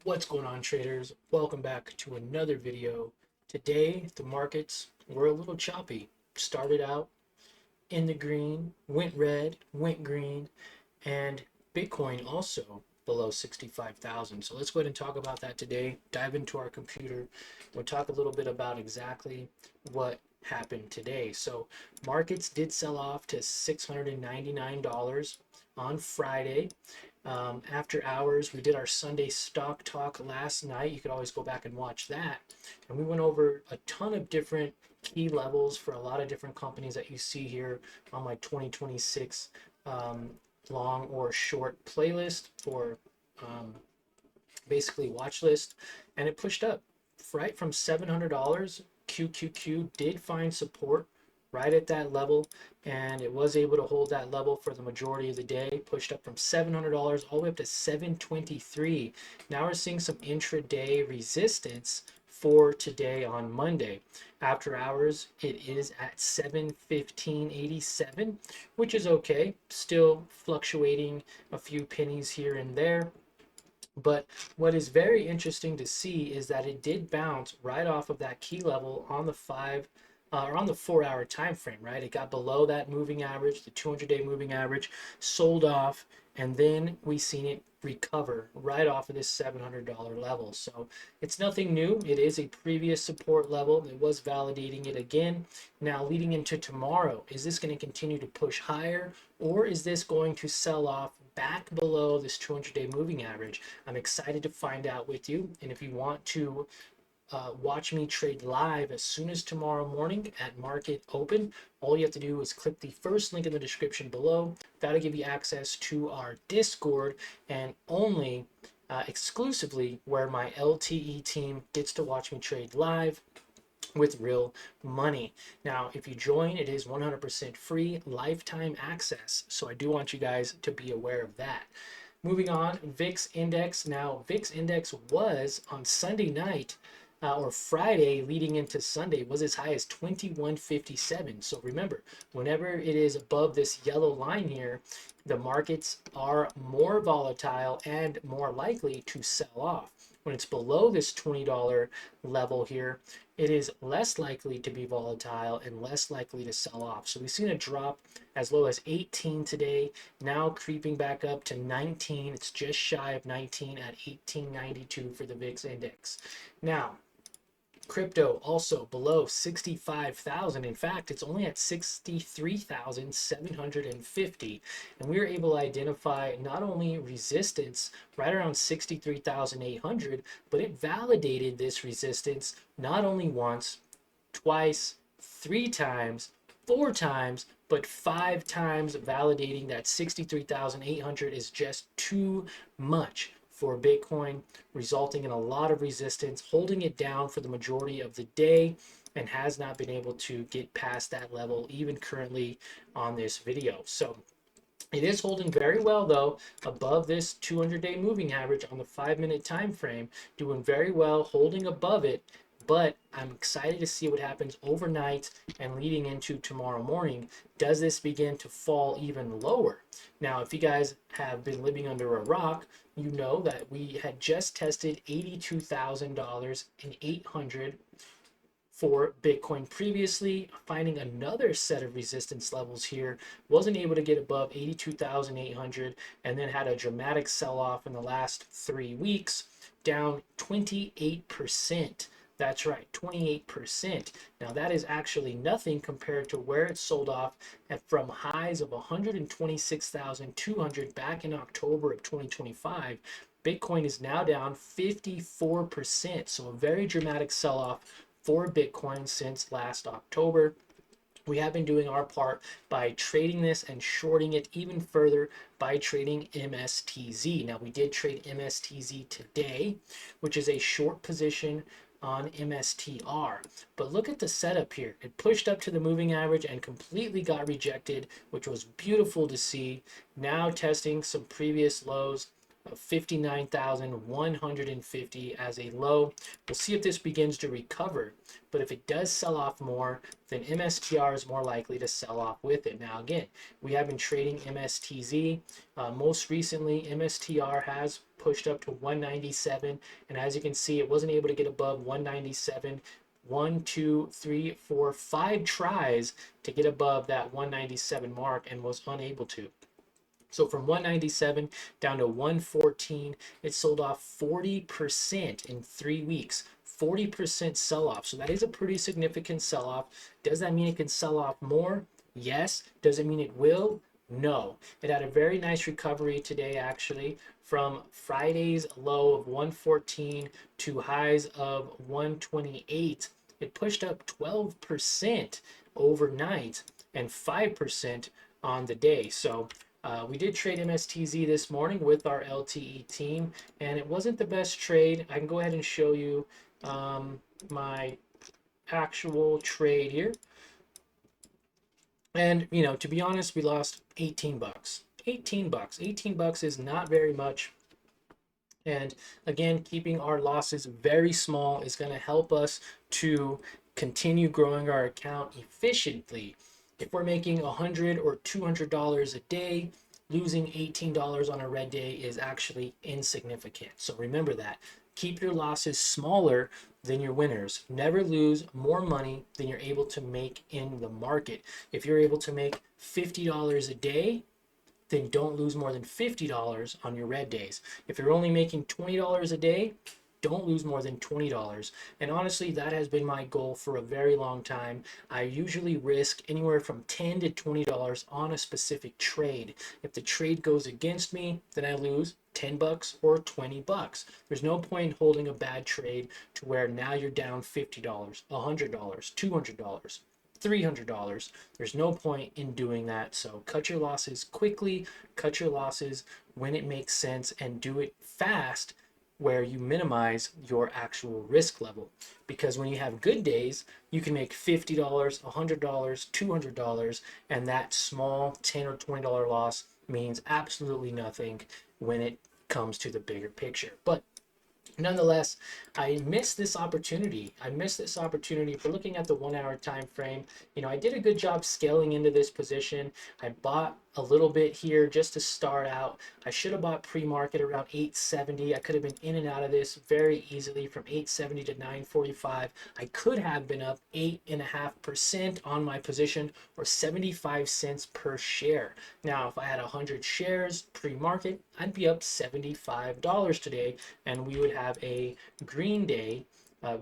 What's going on, traders? Welcome back to another video. Today the markets were a little choppy. Started out in the green, went red, went green, and Bitcoin also below 65,000. So let's go ahead and talk about that today. Dive into our computer. We'll talk a little bit about exactly what happened today. So markets did sell off to $699 on Friday. After hours, we did our Sunday stock talk last night. You could always go back and watch that. And we went over a ton of different key levels for a lot of different companies that you see here on my 2026 um, long or short playlist or um, basically watch list. And it pushed up right from $700. QQQ did find support right at that level, and it was able to hold that level for the majority of the day. Pushed up from $700 all the way up to 723. Now we're seeing some intraday resistance for today on Monday. After hours, it is at 715.87, which is okay. Still fluctuating a few pennies here and there. But what is very interesting to see is that it did bounce right off of that key level on the or on the 4 hour time frame, right? It got below that moving average, the 200-day moving average, sold off, and then we seen it recover right off of this $700 level. So it's nothing new. It is a previous support level. It was validating it again. Now leading into tomorrow, is this going to continue to push higher, or is this going to sell off back below this 200-day moving average? I'm excited to find out with you. And if you want to watch me trade live as soon as tomorrow morning at market open, all you have to do is click the first link in the description below. That'll give you access to our Discord, and only exclusively where my LTE team gets to watch me trade live with real money. Now, if you join, it is 100% free lifetime access. So I do want you guys to be aware of that. Moving on, VIX index. Now, VIX index was on Sunday night or Friday leading into Sunday was as high as 2157. So remember, whenever it is above this yellow line here, the markets are more volatile and more likely to sell off. When it's below this $20 level here, it is less likely to be volatile and less likely to sell off. So we've seen a drop as low as 18 today, now creeping back up to 19. It's just shy of 19 at 1892 for the VIX index. Now, crypto also below 65,000. In fact, it's only at 63,750. And we were able to identify not only resistance right around 63,800, but it validated this resistance not only once, twice, three times, four times, but five times, validating that 63,800 is just too much for Bitcoin, resulting in a lot of resistance, holding it down for the majority of the day, and has not been able to get past that level even currently on this video. So it is holding very well though above this 200-day moving average on the 5-minute time frame, doing very well, holding above it. But I'm excited to see what happens overnight and leading into tomorrow morning. Does this begin to fall even lower? Now, if you guys have been living under a rock, you know that we had just tested $82,000 and 800 for Bitcoin previously, finding another set of resistance levels here. Wasn't able to get above 82,800, and then had a dramatic sell-off in the last 3 weeks, down 28%. That's right, 28%. Now that is actually nothing compared to where it sold off at from highs of 126,200 back in October of 2025. Bitcoin is now down 54%. So a very dramatic sell-off for Bitcoin since last October. We have been doing our part by trading this and shorting it even further by trading MSTZ. Now, we did trade MSTZ today, which is a short position on MSTR. But look at the setup here. It pushed up to the moving average and completely got rejected, which was beautiful to see. Now testing some previous lows 59,150 as a low. We'll see if this begins to recover, but if it does sell off more, then MSTR is more likely to sell off with it. Now again, we have been trading MSTZ. Most recently, MSTR has pushed up to 197, and as you can see, it wasn't able to get above 197. 5 tries to get above that 197 mark and was unable to. So from 197 down to 114, it sold off 40% in 3 weeks. 40% sell off. So that is a pretty significant sell off. Does that mean it can sell off more? Yes. Does it mean it will? No. It had a very nice recovery today, actually, from Friday's low of 114 to highs of 128. It pushed up 12% overnight and 5% on the day. So we did trade MSTZ this morning with our LTE team, and it wasn't the best trade. I can go ahead and show you my actual trade here. And, you know, to be honest, we lost 18 bucks. 18 bucks. 18 bucks is not very much. And again, keeping our losses very small is going to help us to continue growing our account efficiently. If we're making $100 or $200 a day, losing $18 on a red day is actually insignificant. So remember that. Keep your losses smaller than your winners. Never lose more money than you're able to make in the market. If you're able to make $50 a day, then don't lose more than $50 on your red days. If you're only making $20 a day, don't lose more than $20. And honestly, that has been my goal for a very long time. I usually risk anywhere from $10 to $20 on a specific trade. If the trade goes against me, then I lose 10 bucks or 20 bucks. There's no point holding a bad trade to where now you're down $50, $100, $200. $300. There's no point in doing that. So cut your losses quickly, cut your losses when it makes sense, and do it fast where you minimize your actual risk level. Because when you have good days, you can make $50, $100, $200, and that small $10 or $20 loss means absolutely nothing when it comes to the bigger picture. But nonetheless, I missed this opportunity. I missed this opportunity for looking at the 1 hour time frame. You know, I did a good job scaling into this position. I bought a little bit here just to start out. I should have bought pre-market around 870. I could have been in and out of this very easily from 870 to 945. I could have been up 8.5% on my position, or 75 cents per share. Now, if I had 100 shares pre-market, I'd be up $75 today, and we would have a green day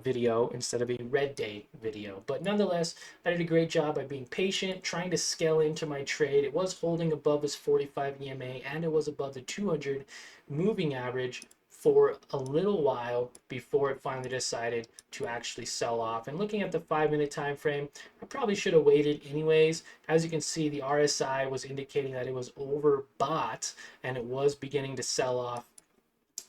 video instead of a red day video. But nonetheless, I did a great job by being patient, trying to scale into my trade. It was holding above this 45 EMA, and it was above the 200 moving average for a little while before it finally decided to actually sell off. And looking at the 5-minute time frame, I probably should have waited anyways. As you can see, the RSI was indicating that it was overbought and it was beginning to sell off,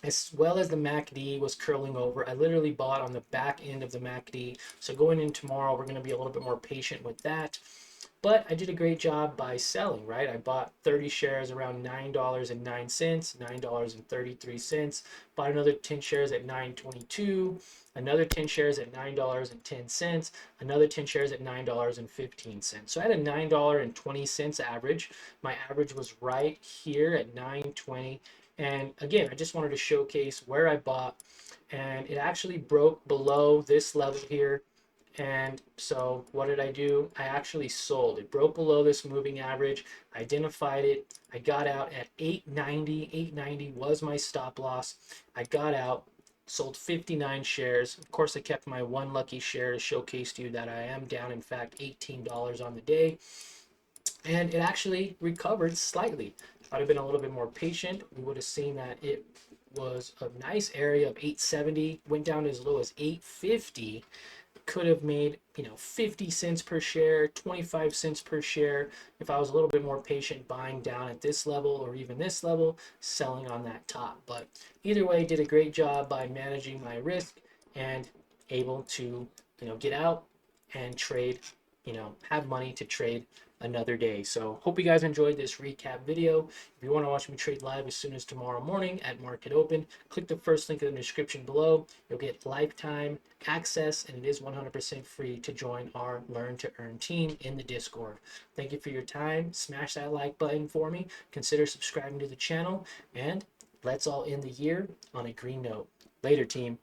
as well as the MACD was curling over. I literally bought on the back end of the MACD. So going in tomorrow, we're going to be a little bit more patient with that. But I did a great job by selling, right? I bought 30 shares around $9.09, $9.33. Bought another 10 shares at $9.22, another 10 shares at $9.10, another 10 shares at $9.15. So I had a $9.20 average. My average was right here at $9.20. And again, I just wanted to showcase where I bought, and it actually broke below this level here. And so what did I do? I actually sold. It broke below this moving average, identified it. I got out at 890. 890 was my stop loss. I got out, sold 59 shares. Of course, I kept my one lucky share to showcase to you that I am down, in fact, $18 on the day. And it actually recovered slightly. If I'd have been a little bit more patient, we would have seen that it was a nice area of 870, went down as low as 850. Could have made, you know, 50 cents per share, 25 cents per share if I was a little bit more patient buying down at this level or even this level, selling on that top. But either way, did a great job by managing my risk and able to, you know, get out and trade, you know, have money to trade another day. So hope you guys enjoyed this recap video. If you want to watch me trade live as soon as tomorrow morning at market open, click the first link in the description below. You'll get lifetime access, and it is 100% free to join our Learn to Earn team in the Discord. Thank you for your time. Smash that like button for me. Consider subscribing to the channel, and let's all end the year on a green note. Later, team.